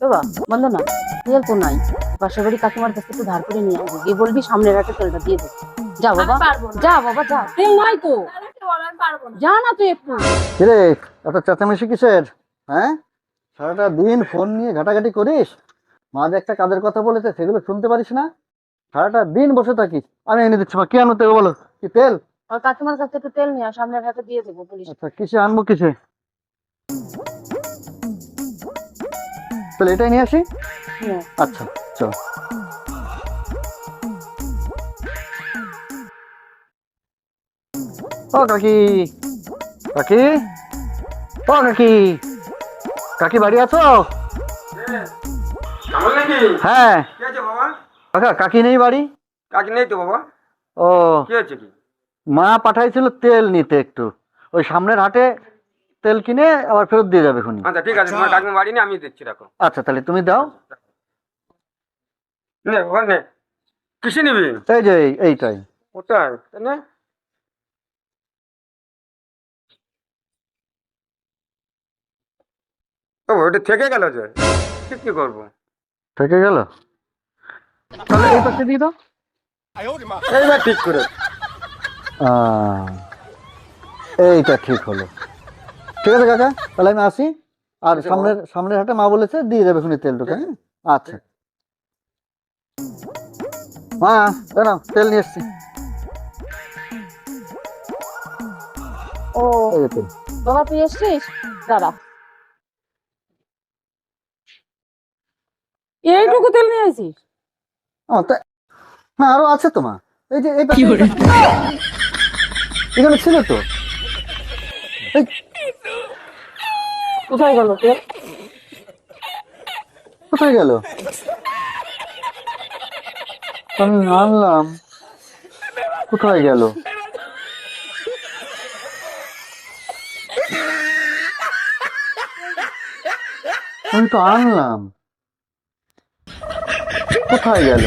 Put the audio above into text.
বাবা বন্দনা, তেল তো নাই, পাশের বাড়ি কাকিমার কাছে একটু ধার করে নিয়ে আসবো, গিয়ে বলবি সামনের হাটে তেলটা দিয়ে দেবো। যা বাবা, যা বাবা যা, তেল নাই তো, যা না তুই একটু। কিরে, এত চেঁচামেচি কিসের? হ্যাঁ, সারাটা দিন ফোন নিয়ে ঘাটাঘাটি করিস, মা যে একটা কাজের কথা বলেছে সেগুলো শুনতে পারিস না, সারাটা দিন বসে থাকিস। আমি এনে দিচ্ছি মা, কি আনতে হবে বলো? কি তেল? আর কাকিমার কাছে একটু তেল নিয়ে আয়, সামনের হাটে দিয়ে দেবো পুলিশ। আচ্ছা, কিসে আনবো, কিসে? তাহলে এটাই নিয়ে আসি। আচ্ছা, চল। ও কাকি, কাকি, ও কাকি, কাকি বাড়ি আছো? হ্যাঁ। কি আছে বাবা? কাকা, কাকি নেই বাড়ি? কাকি নেই তো বাবা। ও, কি হচ্ছে কি? মা পাঠাইছিল তেল নিতে একটু, ওই সামনের হাটে তেল কিনে আবার ফেরত দিয়ে যাবে খুনি। আচ্ছা ঠিক আছে, তোমার কাকিমা বাড়ি নেই, আমি দিচ্ছি, রাখো। আচ্ছা, তাহলে তুমি দাও। নে বাবা নে। কিসে নিবি? এই যে এইটাই। ওটাই তাই না? ও ওটা থেকে গেল যে, ঠিক কি করবো? থেকে গেল, তাহলে এই পাশে দিয়ে দাও। এইবার ঠিক করে। এইটা ঠিক হলো। ঠিক আছে কাকা, তাহলে আমি আসি। আর সামনের সামনের হাটে মা বলেছে দিয়ে যাবে খুনি তেলটুকু। হ্যাঁ, আচ্ছা মা, নাও তেল নিয়ে এসছি। ও এই যে তেল। বাবা তুই এসছিস, দাঁড়া। এইটুকু তেল নিয়ে আসিস? না, আরো আছে তো মা, এই যে এই পাশে এখানে ছিল তো। এই, কোথায় গেল তেল? কোথায় গেল? আমি আনলাম, কোথায় গেল? আমি তো আনলাম, কোথায় গেল?